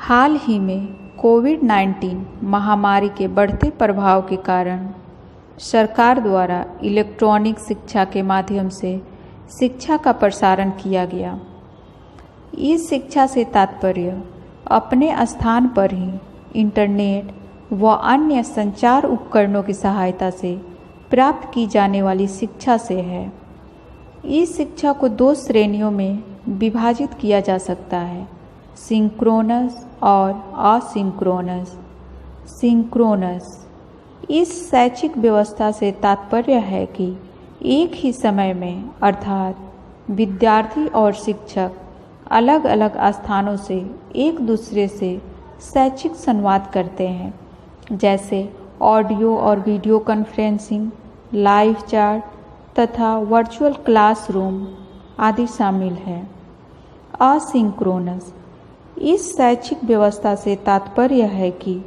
हाल ही में कोविड-19 महामारी के बढ़ते प्रभाव के कारण सरकार द्वारा इलेक्ट्रॉनिक शिक्षा के माध्यम से शिक्षा का प्रसारण किया गया। इस शिक्षा से तात्पर्य अपने स्थान पर ही इंटरनेट व अन्य संचार उपकरणों की सहायता से प्राप्त की जाने वाली शिक्षा से है। इस शिक्षा को दो श्रेणियों में विभाजित किया जा सकता है, सिंक्रोनस और असिंक्रोनस। सिंक्रोनस इस शैक्षिक व्यवस्था से तात्पर्य है कि एक ही समय में अर्थात विद्यार्थी और शिक्षक अलग अलग स्थानों से एक दूसरे से शैक्षिक संवाद करते हैं, जैसे ऑडियो और वीडियो कॉन्फ्रेंसिंग, लाइव चैट तथा वर्चुअल क्लासरूम आदि शामिल है। असिंक्रोनस इस शैक्षिक व्यवस्था से तात्पर्य है कि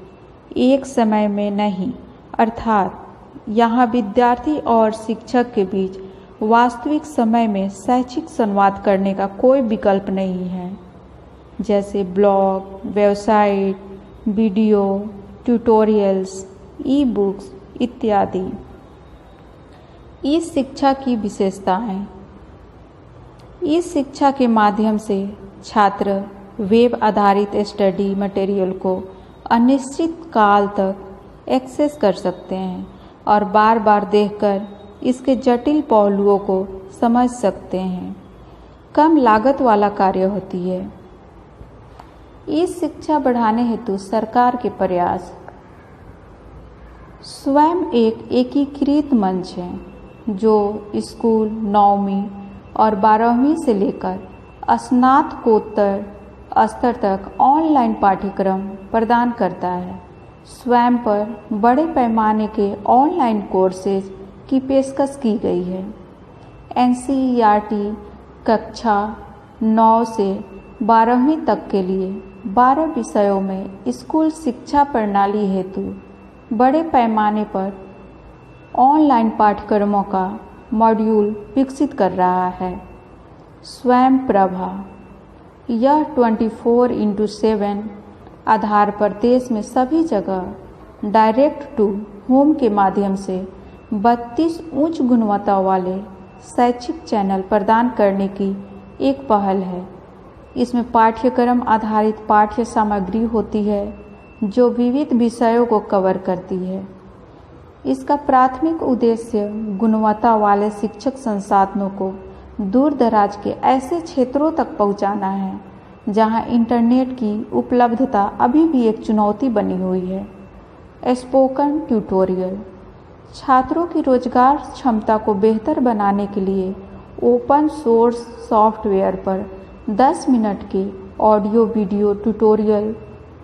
एक समय में नहीं, अर्थात यहाँ विद्यार्थी और शिक्षक के बीच वास्तविक समय में शैक्षिक संवाद करने का कोई विकल्प नहीं है, जैसे blog, website, video, tutorials, e books इत्यादि। इस शिक्षा की विशेषताएं। इस शिक्षा के माध्यम से छात्र वेब आधारित स्टडी मटेरियल को अनिश्चित काल तक एक्सेस कर सकते हैं और बार बार देखकर इसके जटिल पहलुओं को समझ सकते हैं। कम लागत वाला कार्य होती है। इस शिक्षा बढ़ाने हेतु सरकार के प्रयास। स्वयं एक एकीकृत मंच है जो स्कूल 9वीं और 12वीं से लेकर स्नातकोत्तर स्तर तक ऑनलाइन पाठ्यक्रम प्रदान करता है। स्वयं पर बड़े पैमाने के ऑनलाइन कोर्सेज की पेशकश की गई है। NCERT कक्षा 9 से 12वीं तक के लिए 12 विषयों में स्कूल शिक्षा प्रणाली हेतु बड़े पैमाने पर ऑनलाइन पाठ्यक्रमों का मॉड्यूल विकसित कर रहा है। स्वयं प्रभा यह 24/7 आधार पर देश में सभी जगह डायरेक्ट टू होम के माध्यम से 32 उच्च गुणवत्ता वाले शैक्षिक चैनल प्रदान करने की एक पहल है। इसमें पाठ्यक्रम आधारित पाठ्य सामग्री होती है जो विविध विषयों को कवर करती है। इसका प्राथमिक उद्देश्य गुणवत्ता वाले शिक्षक संसाधनों को दूर दराज के ऐसे क्षेत्रों तक पहुंचाना है जहां इंटरनेट की उपलब्धता अभी भी एक चुनौती बनी हुई है। स्पोकन ट्यूटोरियल छात्रों की रोजगार क्षमता को बेहतर बनाने के लिए ओपन सोर्स सॉफ्टवेयर पर 10 मिनट के ऑडियो वीडियो ट्यूटोरियल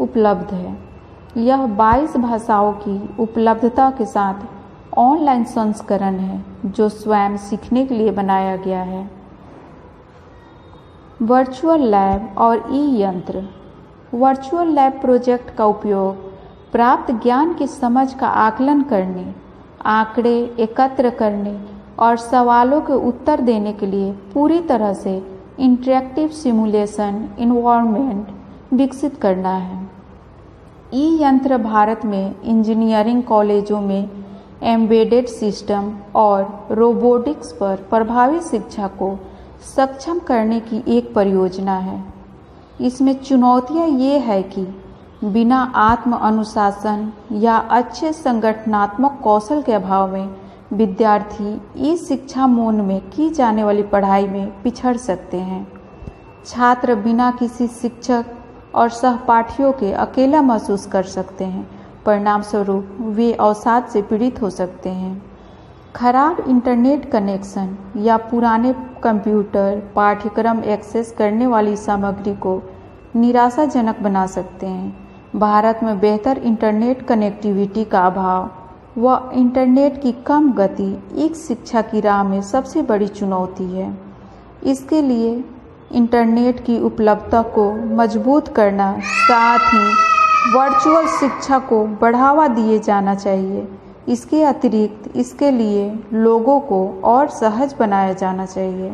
उपलब्ध है। यह 22 भाषाओं की उपलब्धता के साथ ऑनलाइन संस्करण है जो स्वयं सीखने के लिए बनाया गया है। वर्चुअल लैब और ई-यंत्र। वर्चुअल लैब प्रोजेक्ट का उपयोग प्राप्त ज्ञान की समझ का आकलन करने, आंकड़े एकत्र करने और सवालों के उत्तर देने के लिए पूरी तरह से इंटरैक्टिव सिमुलेशन एनवायरनमेंट विकसित करना है। ई-यंत्र भारत में इंजीनियरिंग कॉलेजों में एम्बेडेड सिस्टम और रोबोटिक्स पर प्रभावी शिक्षा को सक्षम करने की एक परियोजना है। इसमें चुनौतियां ये है कि बिना आत्म अनुशासन या अच्छे संगठनात्मक कौशल के अभाव में विद्यार्थी इस शिक्षा मोड में की जाने वाली पढ़ाई में पिछड़ सकते हैं। छात्र बिना किसी शिक्षक और सहपाठियों के अकेला महसूस कर सकते हैं। परिणामस्वरूप वे अवसाद से पीड़ित हो सकते हैं। खराब इंटरनेट कनेक्शन या पुराने कंप्यूटर पाठ्यक्रम एक्सेस करने वाली सामग्री को निराशाजनक बना सकते हैं। भारत में बेहतर इंटरनेट कनेक्टिविटी का अभाव व इंटरनेट की कम गति एक शिक्षा की राह में सबसे बड़ी चुनौती है। इसके लिए इंटरनेट की उपलब्धता को मजबूत करना, साथ ही वर्चुअल शिक्षा को बढ़ावा दिए जाना चाहिए। इसके अतिरिक्त इसके लिए लोगों को और सहज बनाया जाना चाहिए।